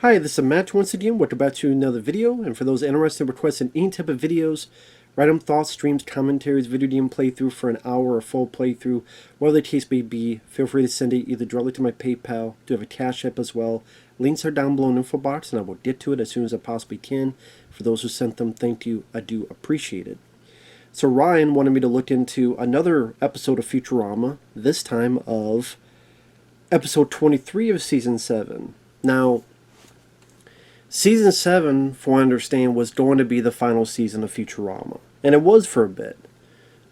Hi, this is Matt once again. Welcome back to another video. And for those interested in requesting any type of videos, random thoughts, streams, commentaries, video game playthrough for an hour or full playthrough, whatever the case may be, feel free to send it either directly to my PayPal. Do have a CashApp as well. Links are down below in the info box, and I will get to it as soon as I possibly can. For those who sent them, thank you. I do appreciate it. So Ryan wanted me to look into another episode of Futurama, this time of episode 23 of Season 7. Now, Season 7, from what I understand, was going to be the final season of Futurama. And it was for a bit.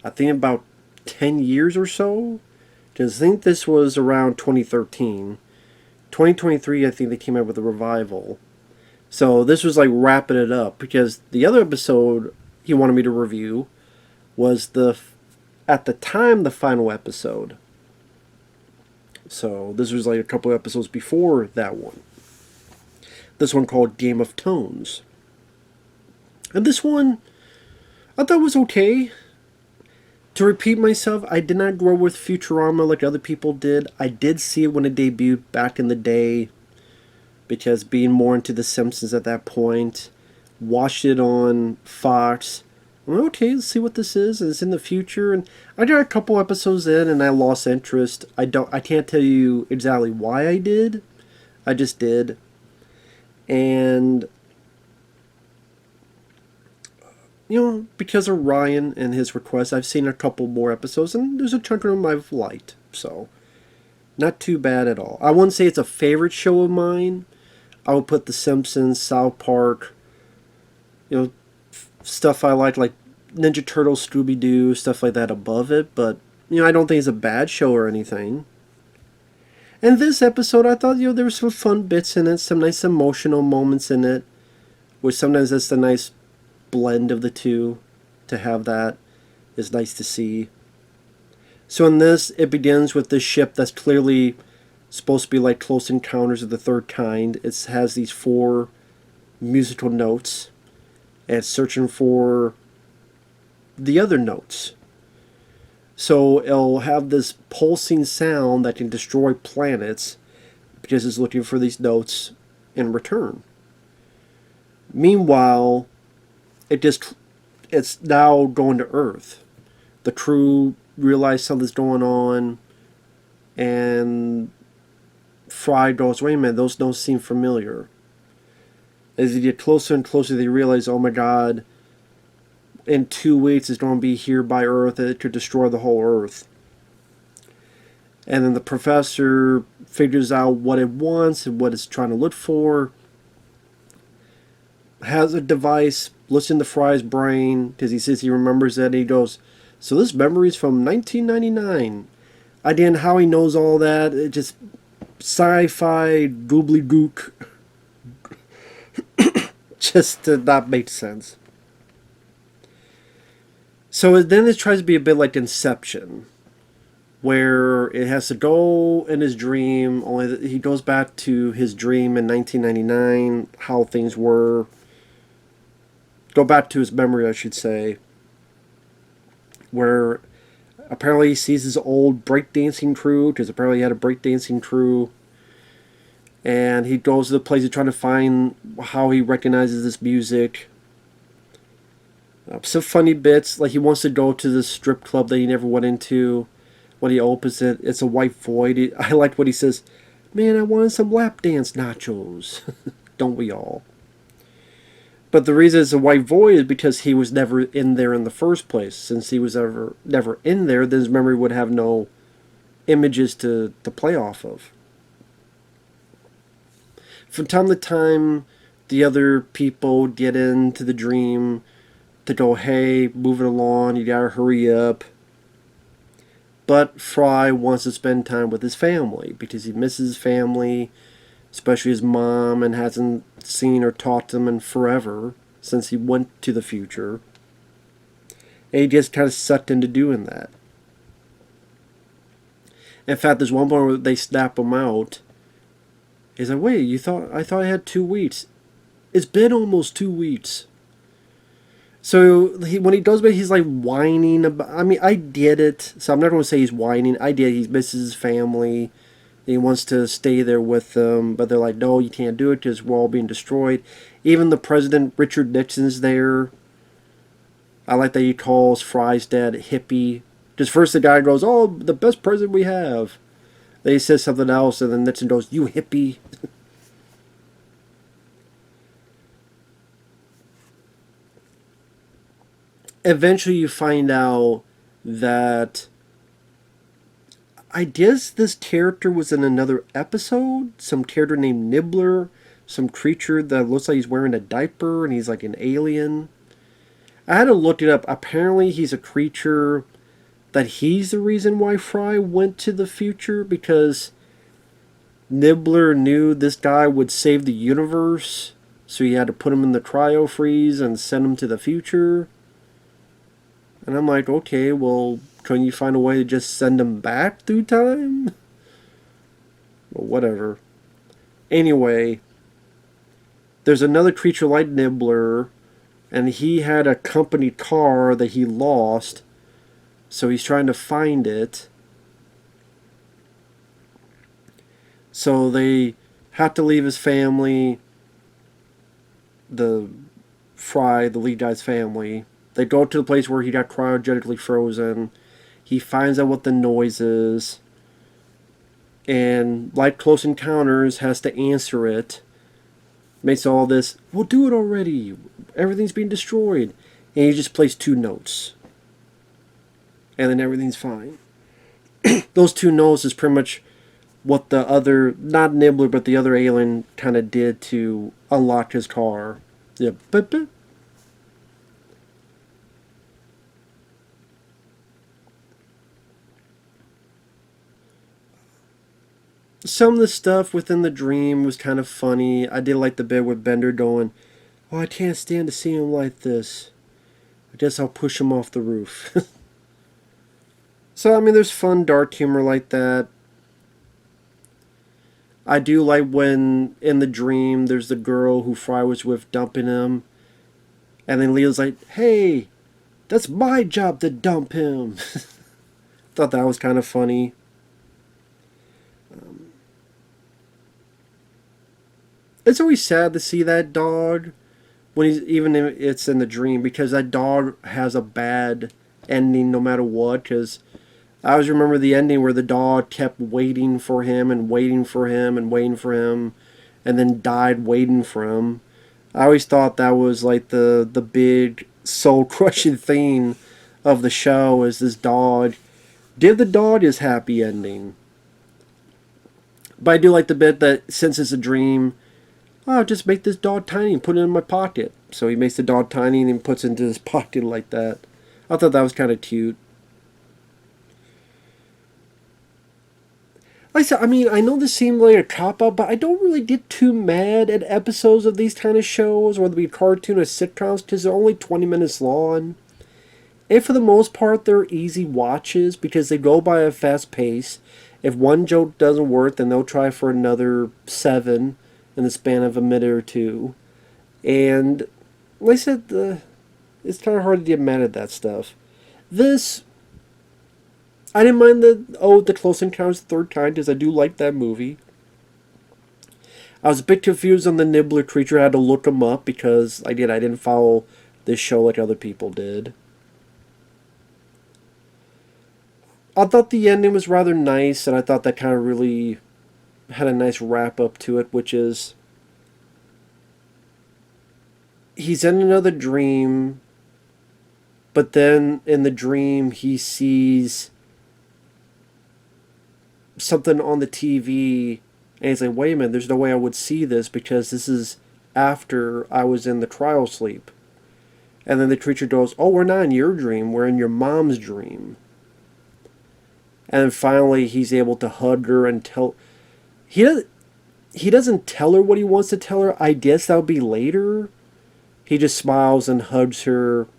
I think about 10 years or so. Because I think this was around 2013. 2023, I think they came out with a revival. So this was like wrapping it up. Because the other episode he wanted me to review was at the time, the final episode. So this was like a couple of episodes before that one. This one called Game of Tones. And this one, I thought was okay. To repeat myself, I did not grow with Futurama like other people did. I did see it when it debuted back in the day, because being more into The Simpsons at that point, watched it on Fox. I'm like, okay, let's see what this is. And it's in the future. And I got a couple episodes in and I lost interest. I can't tell you exactly why I did. I just did. And, because of Ryan and his request, I've seen a couple more episodes, and there's a chunk of them I've liked. So, not too bad at all. I wouldn't say it's a favorite show of mine. I would put The Simpsons, South Park, stuff I like Ninja Turtles, Scooby-Doo, stuff like that above it. But, I don't think it's a bad show or anything. And this episode, I thought, there were some fun bits in it, some nice emotional moments in it, which sometimes that's the nice blend of the two. To have that is nice to see. So in this, it begins with this ship that's clearly supposed to be like Close Encounters of the Third Kind. It has these 4 musical notes, and it's searching for the other notes. So it'll have this pulsing sound that can destroy planets because it's looking for these notes in return. Meanwhile, it's now going to Earth. The crew realize something's going on, and Fry goes, wait a minute, those notes seem familiar. As they get closer and closer, they realize, oh my god, in 2 weeks it's going to be here by Earth. It could destroy the whole Earth. And then the professor figures out what it wants and what it's trying to look for. Has a device, looks into Fry's brain, because he says he remembers that, and he goes, so this memory's from 1999. Again, how he knows all that, it just sci-fi goobly-gook. Just did not make sense. So then it tries to be a bit like Inception, where it has to go in his dream, only he goes back to his dream in 1999, how things were. Go back to his memory, I should say, where apparently he sees his old breakdancing crew, because apparently he had a breakdancing crew, and he goes to the place to try to find how he recognizes this music. Some funny bits, like he wants to go to this strip club that he never went into. When he opens it, it's a white void. I like what he says, man, I wanted some lap dance nachos. Don't we all? But the reason it's a white void is because he was never in there in the first place. Since he was never in there, then his memory would have no images to play off of. From time to time, the other people get into the dream to go, hey, move it along, you gotta hurry up. But Fry wants to spend time with his family because he misses his family, especially his mom, and hasn't seen or talked to them in forever since he went to the future. And he gets kind of sucked into doing that. In fact, there's one point where they snap him out. He's like, wait, I thought I had 2 weeks. It's been almost 2 weeks. So when he goes back, he's like whining about. I mean, I get it. So I'm not going to say he's whining. I get it. He misses his family. He wants to stay there with them, but they're like, no, you can't do it because we're all being destroyed. Even the president, Richard Nixon's there. I like that he calls Fry's dad hippie. Because first the guy goes, oh, the best president we have. Then he says something else, and then Nixon goes, you hippie. Eventually you find out that I guess this character was in another episode. Some character named Nibbler. Some creature that looks like he's wearing a diaper and he's like an alien. I had to look it up. Apparently he's a creature that he's the reason why Fry went to the future, because Nibbler knew this guy would save the universe, so he had to put him in the cryo freeze and send him to the future. And I'm like, okay, well, couldn't you find a way to just send him back through time? Well, whatever. Anyway, there's another creature like Nibbler, and he had a company car that he lost, so he's trying to find it. So they have to leave his family, the Fry, the lead guy's family. They go to the place where he got cryogenically frozen. He finds out what the noise is. And, like Close Encounters, has to answer it. Makes all this, we'll do it already. Everything's being destroyed. And he just plays 2 notes. And then everything's fine. Those 2 notes is pretty much what the other, not Nibbler, but the other alien kind of did to unlock his car. Yeah, but. Some of the stuff within the dream was kind of funny. I did like the bit with Bender going, oh, I can't stand to see him like this. I guess I'll push him off the roof. So, I mean, there's fun, dark humor like that. I do like when, in the dream, there's the girl who Fry was with dumping him. And then Leo's like, hey, that's my job to dump him. Thought that was kind of funny. It's always sad to see that dog when he's, even if it's in the dream, because that dog has a bad ending no matter what. Because I always remember the ending where the dog kept waiting for him and waiting for him and waiting for him, and then died waiting for him. I always thought that was like the big soul crushing theme of the show, is this dog. Give the dog his happy ending. But I do like the bit that since it's a dream, oh, just make this dog tiny and put it in my pocket. So he makes the dog tiny and then puts it into his pocket like that. I thought that was kind of cute. Like I said, I mean, I know this seemed like a cop-out, but I don't really get too mad at episodes of these kind of shows, whether it be cartoon or sitcoms, because they're only 20 minutes long. And for the most part, they're easy watches because they go by a fast pace. If one joke doesn't work, then they'll try for another 7 in the span of a minute or 2. And like I said, it's kind of hard to get mad at that stuff. This, I didn't mind the Close Encounters of the Third Kind, because I do like that movie. I was a bit confused on the Nibbler creature. I had to look him up because I didn't follow this show like other people did. I thought the ending was rather nice, and I thought that kind of really had a nice wrap up to it, which is he's in another dream, but then in the dream he sees something on the TV, and he's like, wait a minute, there's no way I would see this because this is after I was in the cryo sleep. And then the creature goes, oh, we're not in your dream, we're in your mom's dream. And then finally he's able to hug her and tell... He doesn't tell her what he wants to tell her. I guess that'll be later. He just smiles and hugs her.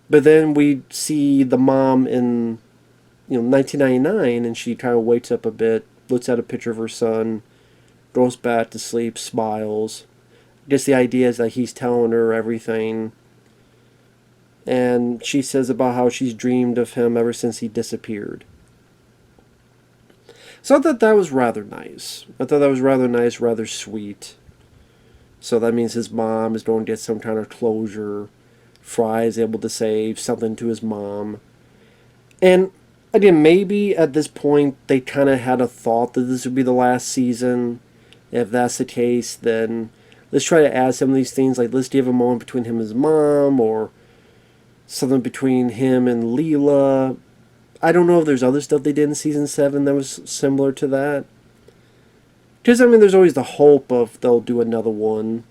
But then we see the mom in 1999, and she kind of wakes up a bit, looks at a picture of her son, goes back to sleep, smiles. I guess the idea is that he's telling her everything. And she says about how she's dreamed of him ever since he disappeared. So I thought that was rather nice. I thought that was rather nice, rather sweet. So that means his mom is going to get some kind of closure. Fry is able to say something to his mom. And again, maybe at this point they kind of had a thought that this would be the last season. If that's the case, then let's try to add some of these things. Like, let's give a moment between him and his mom, or something between him and Leela. I don't know if there's other stuff they did in season 7 that was similar to that. Because, I mean, there's always the hope of they'll do another one.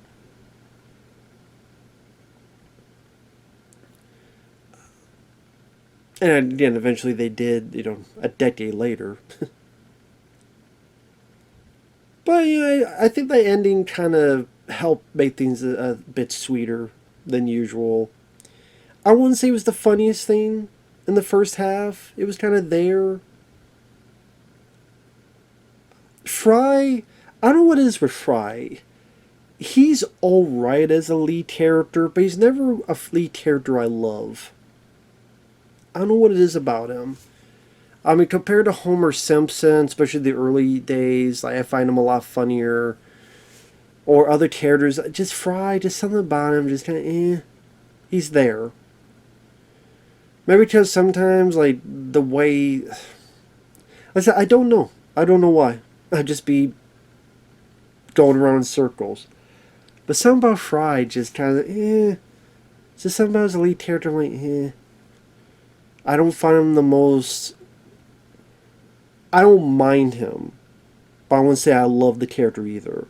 And again, eventually they did, a decade later. But, I think the ending kind of helped make things a bit sweeter than usual. I wouldn't say it was the funniest thing in the first half. It was kind of there. Fry, I don't know what it is with Fry. He's alright as a lead character, but he's never a lead character I love. I don't know what it is about him. I mean, compared to Homer Simpson, especially the early days, like, I find him a lot funnier. Or other characters, just Fry, just something about him, just kind of, he's there. Maybe because sometimes, like, the way... Like I said, I don't know. I don't know why. I'd just be going around in circles. But something about Fry just kind of, Just something about his lead character, like, I don't find him the most... I don't mind him. But I wouldn't say I love the character either.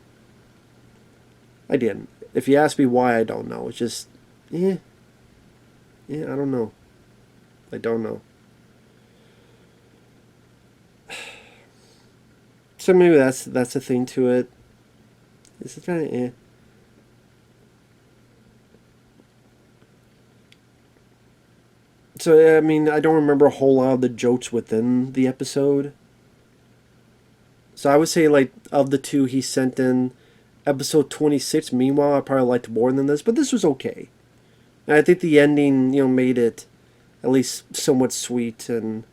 I didn't. If you ask me why, I don't know. It's just, I don't know. I don't know. So maybe that's a thing to it. It's kind of So, I mean, I don't remember a whole lot of the jokes within the episode. So I would say, like, of the two he sent in, episode 26, meanwhile, I probably liked more than this, but this was okay. And I think the ending, made it at least somewhat sweet, and,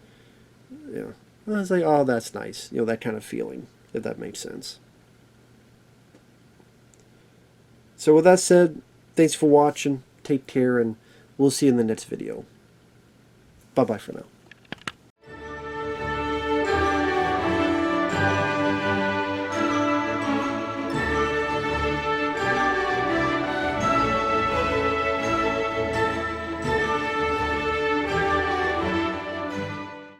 I was like, oh, that's nice. That kind of feeling, if that makes sense. So with that said, thanks for watching, take care, and we'll see you in the next video. Bye-bye for now.